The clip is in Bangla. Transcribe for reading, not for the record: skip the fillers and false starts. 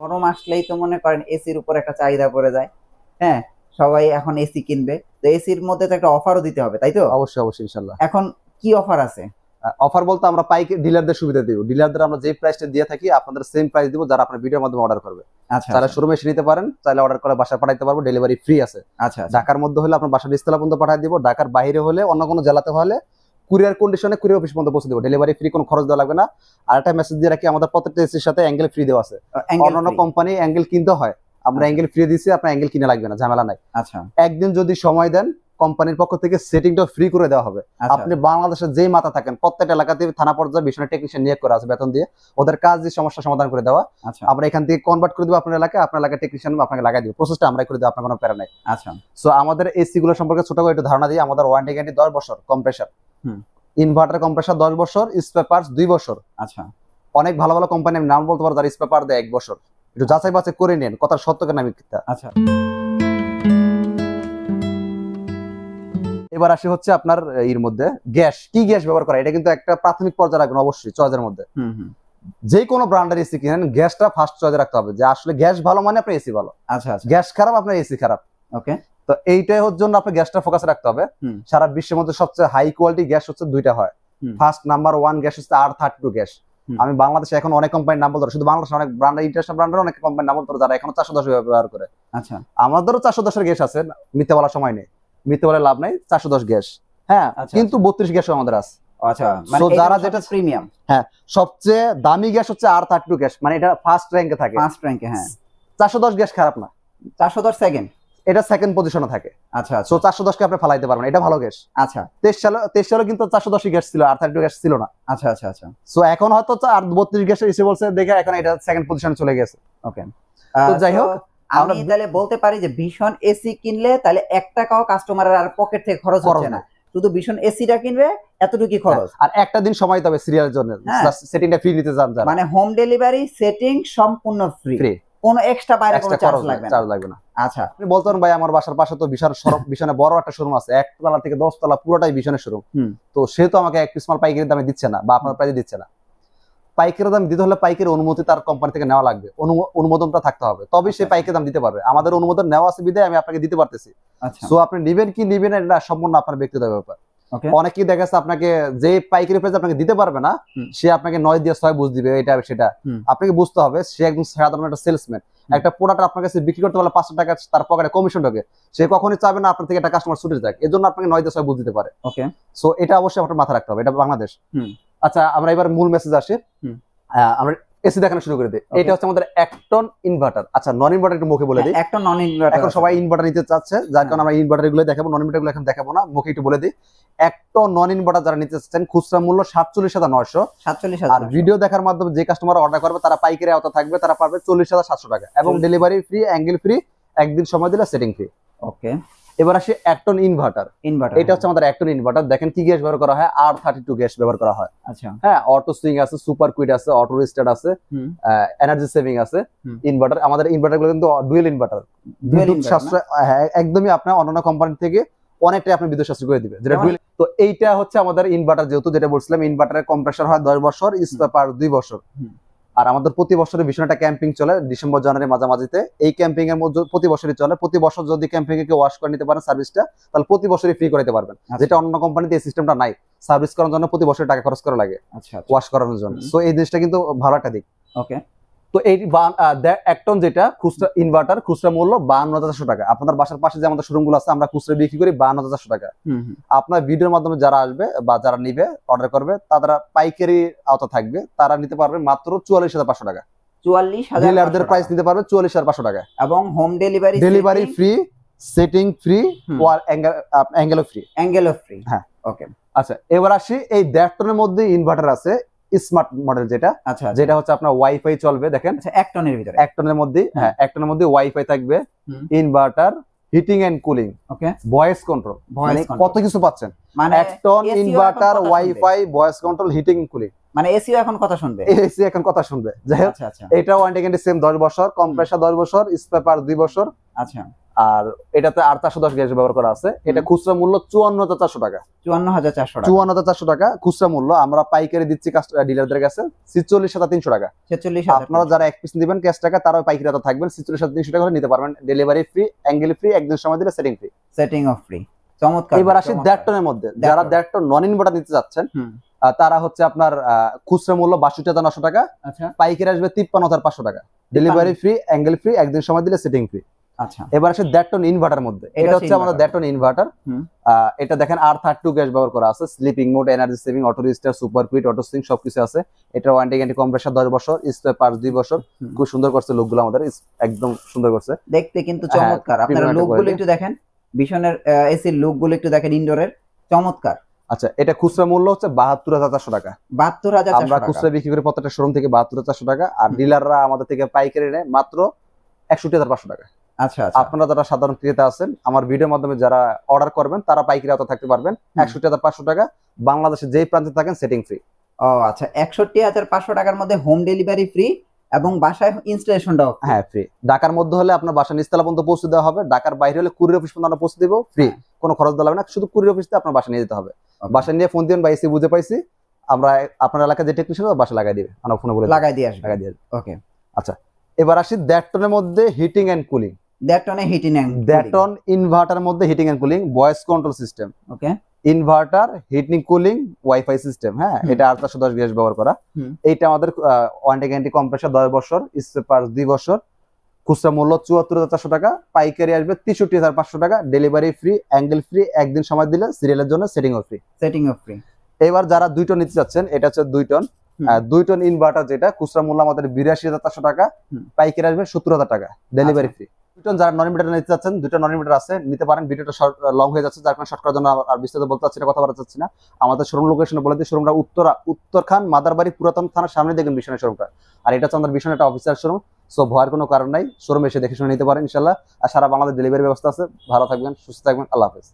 গরম আসলেই তো মনে করেন এসির উপর একটা চাহিদা পড়ে যায়। হ্যাঁ, সবাই এখন এসি কিনবে, তো এসির মধ্যে তো একটা অফারও দিতে হবে, তাই তো? অবশ্যই অবশ্যই ইনশাল্লাহ। এখন কি অফার আছে? অফার বলতে আমরা পাইকারি ডিলারদের সুবিধা দিব। ডিলারদের আমরা যে প্রাইসটা দিয়ে থাকি আপনাদের সেম প্রাইস দিব যারা আপনার ভিডিওর মাধ্যমে অর্ডার করবে। আচ্ছা চাইলে আচ্ছা শোরুমে এসে নিতে পারেন, চাইলে অর্ডার করে বাসায় পাঠাইতে পারবো, ডেলিভারি ফ্রি আছে। আচ্ছা আচ্ছা ঢাকার মধ্যে হলে আপনার বাসার নিচতলা পর্যন্ত পাঠিয়ে দিব, ঢাকার বাইরে হলে অন্য কোনো জেলাতে হলে কুরিয়ার কন্ডিশনে কুরিয়ার অফিস পর্যন্ত পৌঁছে দেবো, ডেলিভারি ফ্রি, কোনো খরচ দেওয়া লাগবে না। আর একটা মেসেজ দিয়ে রাখি, আমাদের প্রত্যেকটা এসির সাথে অ্যাঙ্গেল ফ্রি দেওয়া আছে। অন্যান্য কোম্পানি অ্যাঙ্গেল কিনতে হয়, আমরা অ্যাঙ্গেল ফ্রি দিচ্ছি, আপনার অ্যাঙ্গেল কিনে লাগবে না, ঝামেলা নাই। আচ্ছা একদিন যদি সময় দেন কোম্পানির পক্ষ থেকে সেটিংটা ফ্রি করে দেওয়া হবে। আপনি বাংলাদেশের যেই মাথা থাকেন প্রত্যেকটা এলাকাতে থানা পর্যায়ে ভীষণ টেকনিশিয়ান নিয়োগ করা আছে বেতন দিয়ে, ওদের কাজ দিয়ে সমস্যা সমাধান করে দেওয়া। আমরা এখান থেকে কনভার্ট করে দেবো আপনার এলাকায়, আপনার এলাকায় টেকনিশিয়ান আপনাকে লাগাই দিব, প্রসেসটা আমরাই করে দেবো, আপনার কোনো প্যারা নাই। আচ্ছা, সো আমাদের এসি গুলো সম্পর্কে ছোট করে একটু ধারণা দিই। আমাদের ওয়ারেন্টি গ্যারান্টি 10 বছর, কম্প্রেসার ইনভার্টার কম্প্রেসার 10 বছর, স্পেয়ার পার্টস 2 বছর। আচ্ছা, অনেক ভালো ভালো কোম্পানি আমি নাম বলতে পারবো যারা স্পেয়ার পার্ট দেয় 1 বছর। একটু যাচাই বাছাই করে নেন কথা সত্য কেন মিথ্যা। আচ্ছা, এবার আসি হচ্ছে আপনার এর মধ্যে গ্যাস, কি গ্যাস ব্যবহার করা, এটা কিন্তু একটা প্রাথমিক পর্যায়ে রাখবেন অবশ্যই চয়েসের মধ্যে। যে কোনো ব্র্যান্ডের এসি কিনেন গ্যাসটা ফার্স্ট চয়েসে রাখতে হবে, যে আসলে গ্যাস ভালো মানে আপনার এসি ভালো। আচ্ছা আচ্ছা, গ্যাস খারাপ আপনার এসি খারাপ। ওকে, তো এইটাই হচ্ছে জন্য আপনার গ্যাসটা ফোকাসে রাখতে হবে। সারা বিশ্বের মধ্যে সবচেয়ে হাই কোয়ালিটি গ্যাস হচ্ছে দুইটা হয়। ফার্স্ট নাম্বার 1 গ্যাস হচ্ছে R32 গ্যাস। আমি বাংলাদেশে এখন অনেক কোম্পানির নাম বলতে পারি, শুধু বাংলাদেশে অনেক ব্র্যান্ড, ইন্টারন্যাশনাল ব্র্যান্ডের অনেক কোম্পানির নাম বলতে পারি যারা এখনো 410 ব্যবহার করে। আচ্ছা, আমাদেরও 410 এর গ্যাস আছে, মিথ্যে বলার সময় নেই, মিথ্যে বলে লাভ নাই, 410 গ্যাস। হ্যাঁ, কিন্তু 32 গ্যাস আমাদের আছে। আচ্ছা, মানে যারা যেটা প্রিমিয়াম, হ্যাঁ সবচেয়ে দামি গ্যাস হচ্ছে R32 গ্যাস, মানে এটা ফার্স্ট র্যাঙ্কে থাকে। ফার্স্ট র্যাঙ্কে, হ্যাঁ। 410 গ্যাস খারাপ না, 410 সেকেন্ড, এটা সেকেন্ড পজিশনে থাকে। আচ্ছা, সো 410 কে আপনি ফালাইতে পারবেন, এটা ভালো গ্যাস। আচ্ছা, 23 সালে কিন্তু 410 গ্যাস ছিল, R32 গ্যাস ছিল না। আচ্ছা আচ্ছা আচ্ছা, সো এখন হয়তো আর 32 গ্যাস এসে বলছে দেখে এখন এটা সেকেন্ড পজিশনে চলে গেছে। ওকে, তো যাই হোক, আমি তাহলে বলতে পারি যে ভীষণ এসি কিনলে তাহলে 1 টাকাও কাস্টমারের আর পকেট থেকে খরচ হচ্ছে না, শুধু ভীষণ এসিটা কিনবে এতটুকুই খরচ। আর একটা দিন সময় দিতে হবে সিরিয়ালের জন্য, সেটিংটা ফ্রি নিতে চান যারা, মানে হোম ডেলিভারি সেটিং সম্পূর্ণ ফ্রি, কোনো এক্সট্রা বাইরে কোনো চার্জ লাগবে না। আচ্ছা, আপনি বলতে পারেন ভাই আমার বাসার পাশে তো বিশাল বিশানে বড় একটা শোরুম আছে, 1 তলা থেকে 10 তলা পুরোটাই বিশনের শোরুম, তো সে তো আমাকে এক পিস মাল পাইকারি দামে দিচ্ছে না বা আপনার প্রাইসে দিচ্ছে না। পাইকারি দাম দিতে হলে পাইকারি অনুমতি তার কোম্পানি থেকে নেওয়া লাগবে, অনুমোদনটা থাকতে হবে, তবে সে পাইকারি দাম দিতে পারবে। আমাদের অনুমোদন নেওয়া আছে বিধায় আমি আপনাকে দিতে পারতেছি। সো আপনি নিবেন কি নিবেন না এটা সম্পূর্ণ আপনার ব্যক্তিগত ব্যাপার। অনেকেই দেখা যাচ্ছে আপনাকে যে পাইকারি প্রাইস আপনাকে দিতে পারবে না, সে আপনাকে 9 দিয়ে 6 বুঝ দিবে, এটা সেটা আপনাকে বুঝতে হবে। সে একদম সাধারণ একটা সেলসম্যান, একটা প্রোডাক্ট আপনার কাছে বিক্রি করতে পারলে 500 টাকা তার পকেটে কমিশন ঢোকে, সে কখনোই চাবে না আপনার থেকে একটা কাস্টমার ছুটে যাক, এর জন্য আপনাকে 9 দিয়ে 6 বুঝ দিতে পারে। ওকে, সো এটা অবশ্যই আপনার মাথায় রাখতে হবে, এটা বাংলাদেশ। আচ্ছা, আমরা এবার মূল মেসেজ আসি। আমরা এসি দেখানো শুরু করে দিই। এটা হচ্ছে আমাদের অ্যাক্টন ইনভার্টার। আচ্ছা, নন ইনভার্টার একটু মুখে বলে দিই। অ্যাক্টন নন ইনভার্টার, এখন সবাই ইনভার্টার নিতে চাচ্ছে, যার কারণে আমরা ইনভার্টার গুলো দেখাবো, নন ইনভার্টার গুলো এখন দেখাবো না, মুখে একটু বলে দিই। অ্যাক্টন নন ইনভার্টার যারা নিতে চাচ্ছেন খুচরা মূল্য 47,900। আর ভিডিও দেখার মাধ্যমে যে কাস্টমার অর্ডার করবে তারা পাইকারি আওতা থাকবে, তারা পাবে 40,700 টাকা এবং ডেলিভারি ফ্রি, অ্যাঙ্গেল ফ্রি, একদিন সময় দিলে সেটিং ফ্রি। ওকে, এবার আসি অ্যাক্টন ইনভার্টার। এটা হচ্ছে আমাদের অ্যাক্টন ইনভার্টার। দেখেন কি গ্যাস ব্যবহার করা হয়, R32 গ্যাস ব্যবহার করা হয়। আচ্ছা, হ্যাঁ, অটো সুইং আছে, সুপার কুইট আছে, অটো রিস্টার্ট আছে, এনার্জি সেভিং আছে। ইনভার্টার, আমাদের ইনভার্টার গুলো কিন্তু ডুয়েল ইনভার্টার, বিদ্যুৎ সাশ্রয়, হ্যাঁ একদমই আপনার অন্যান্য কোম্পানি থেকে অনেকটাই আপনি বিদ্যুৎ সাশ্রয় করে দিবে যেটা ডুয়েল। তো এইটা হচ্ছে আমাদের ইনভার্টার, যেহেতু যেটা বলছিলাম ইনভার্টারের কম্প্রেসার হয় 10 বছর, স্পেয়ার পার্ট 2 বছর। আর আমাদের প্রতি বছরের ভীষণ একটা ক্যাম্পিং চলে ডিসেম্বর জানুয়ারি মাঝামাঝিতে। এই ক্যাম্পিং এর মধ্যে প্রতি বছরই চলে, প্রতি বছর যদি ক্যাম্পিং এ ওয়াশ করে নিতে পারেন সার্ভিসটা, তাহলে প্রতি বছরই ফ্রি করে দিতে পারবেন, যেটা অন্য কোম্পানিতে এই সিস্টেমটা নাই, সার্ভিস করার জন্য প্রতি বছর টাকা খরচ করা লাগে ওয়াশ করানোর জন্য। সো এই জিনিসটা কিন্তু ভালো একটা দিক। ওকে, তো এই অ্যাক্টন যেটা খুচরা ইনভার্টার, খুচরা মূল্য 52,400 টাকা। আপনাদের বাসার পাশে যে আমাদের শোরুম গুলো আছে আমরা খুচরা বিক্রি করি 52,400 টাকা। আপনার ভিডিওর মাধ্যমে যারা আসবে বা যারা নিবে অর্ডার করবে তারা পাইকারি আওতা থাকবে, তারা নিতে পারবে মাত্র 44,500 টাকা। 44,000 ডিলারদের প্রাইস নিতে পারবে 44,500 টাকা এবং home delivery free, setting free, আর অ্যাঙ্গেলও ফ্রি। হ্যাঁ, ওকে। আচ্ছা, এবার আসি এই 1.5 টনের মধ্যে ইনভার্টার আছে স্মার্ট মডেল, যেটা যেটা হচ্ছে আপনার ওয়াইফাই চলবে। দেখেন 1 টনের ভিতরে, 1 টনের মধ্যে, হ্যাঁ 1 টনের মধ্যে ওয়াইফাই থাকবে, inverter, heating and cooling, okay, voice control, মানে কত কিছু পাচ্ছেন। মানে 1 ton inverter, wifi, voice control, heating cooling, মানে এসিও এখন কথা শুনবে, এসি এখন কথা শুনবে। যাই হোক, এটা ওয়ারেন্টি গ্যারান্টি সেম 10 বছর, কম্প্রেসার 10 বছর, স্পেয়ার পার্ট 2 বছর। আচ্ছা, আর এটাতে 810 গ্যাস ব্যবহার করা আছে। এটা খুচরা মূল্য 54,400 টাকা। 54,400 টাকা। 54,400 টাকা খুচরা মূল্য। আমরা পাইকারি দিচ্ছি ডিলারদের কাছে 46,300 টাকা। 46,000। আপনারা যারা এক পিস দিবেন ক্যাশ টাকা তারাও পাইকারি দামে থাকবেন। 46,300 টাকা হলে নিতে পারবেন। ডেলিভারি ফ্রি, অ্যাঙ্গেল ফ্রি, একদিন সময় দিলে setting free. Setting of free. চমৎকার। এবার আসি 1.5 টনের মধ্যে। যারা 1.5 টন নন ইনভার্টার নিতে যাচ্ছেন তারা হচ্ছে আপনার খুচরা মূল্য 62,900 টাকা। আচ্ছা। পাইকারি আসবে 53,500 টাকা। ডেলিভারি ফ্রি, অ্যাঙ্গেল ফ্রি, একদিন সময় দিলে সেটিং ফ্রি। আচ্ছা। এবার আসে 1.5 টন ইনভার্টার মধ্যে। এটা হচ্ছে আমাদের 1.5 টন ইনভার্টার। এটা দেখেন R32 গ্যাস ব্যবহার করা আছে। Sleeping mode, energy saving, auto restart, super quiet, auto swing সবকিছু আছে। এটা ওয়ারেন্টি গ্যারান্টি কম্প্রেসার 10 বছর, স্পেয়ার পার্টস 2 বছর। খুব সুন্দর করছে লোকগুলো আমাদের, একদম সুন্দর করছে দেখতে কিন্তু চমৎকার। আপনারা লোকগুলো একটু দেখেন, ভীষণের এসির লোকগুলো একটু দেখেন, ইনডোরের চমৎকার। আচ্ছা, এটা খুচরা মূল্য হচ্ছে 72,400 টাকা। 72,400 আমরা খুচরা বিক্রি করি প্রত্যেকটা শোরুম থেকে 72,400 টাকা। আর ডিলাররা আমাদের থেকে পাইকারি নেয় মাত্র 61,500 টাকা। আচ্ছা। আপনারা যারা সাধারণ ক্রেতা আছেন, আমার ভিডিওর মাধ্যমে যারা অর্ডার করবেন তারা পাইকারি আওতা থাকতে পারবেন। 61,500 টাকা। বাংলাদেশে যেই প্রান্তে থাকেন সেটিং ফ্রি। ও আচ্ছা, 61,500 টাকার মধ্যে হোম ডেলিভারি ফ্রি এবং বাসায় ইনস্টলেশনটাও হ্যাঁ ফ্রি। ঢাকার মধ্যে হলে আপনার বাসা নিচতলা পর্যন্ত পৌঁছে দেওয়া হবে। ঢাকার বাইরে হলে কুরিয়ার অফিস পর্যন্ত আমরা পৌঁছে দেবো ফ্রি। কোনো খরচ দেওয়া লাগবে না, শুধু কুরিয়ার অফিসে আপনার বাসা নিয়ে যেতে হবে। বাসা নিয়ে ফোন দিবেন, বা এসি বুঝে পাইছি, আমরা আপনার এলাকায় যে টেকনিশিয়ান বাসা লাগাই দিবে, আমরা ফোনে বলে লাগাই দিয়ে আসবে। ওকে। আচ্ছা, এবার আসি 1.5 টনের মধ্যে হিটিং এন্ড কুলিং। 1.5 টনে হিটিং এন্ড 1.5 টন ইনভার্টার মধ্যে heating and cooling, voice control system. Okay. Inverter, heating cooling, wifi system. হ্যাঁ, এটা 810 গ্যাস ব্যবহার করা। এইটা আমাদের ওয়ারেন্টি গ্যারান্টি কম্প্রেসার 10 বছর, স্পেয়ার 2 বছর। খুচরা মূল্য 74,400 টাকা। পাইকারি আসবে 63,500 টাকা। ডেলিভারি ফ্রি, অ্যাঙ্গেল ফ্রি, একদিন সময় দিলে সিরিয়ালের জন্য setting of free. Setting of free. এবার যারা 2 টন নিতে যাচ্ছেন, এটা হচ্ছে 2 টন। 2 টন ইনভার্টার যেটা খুচরা মূল্য আমাদের 82,400 টাকা। পাইকারি আসবে 70,000 টাকা। Delivery free. 2 টন যারা নন ইনভার্টার নিতে যাচ্ছেন, 2টা নন ইনভার্টার আছে, নিতে পারেন। ভিডিওটা লং হয়ে যাচ্ছে, যার কারণে শর্ট করার জন্য আর বিস্তারিত বলতে চাচ্ছি না, কথা বলতে চাচ্ছি না। আমাদের শোরুম লোকেশন বলে দিই, শোরুমটা উত্তরখান মাদারবাড়ি পুরাতন থানার সামনে দেখবেন বিশনের শোরুমটা। আর এটা হচ্ছে আমাদের বিশনের একটা অফিসিয়াল শোরুম। সো ভয়ের কোনো কারণ নাই, শোরুমে এসে দেখে শুনে নিতে পারেন ইনশাল্লাহ। আর সারা বাংলাদেশ ডেলিভারি ব্যবস্থা আছে। ভালো থাকবেন, সুস্থ থাকবেন, আল্লাহ হাফেজ।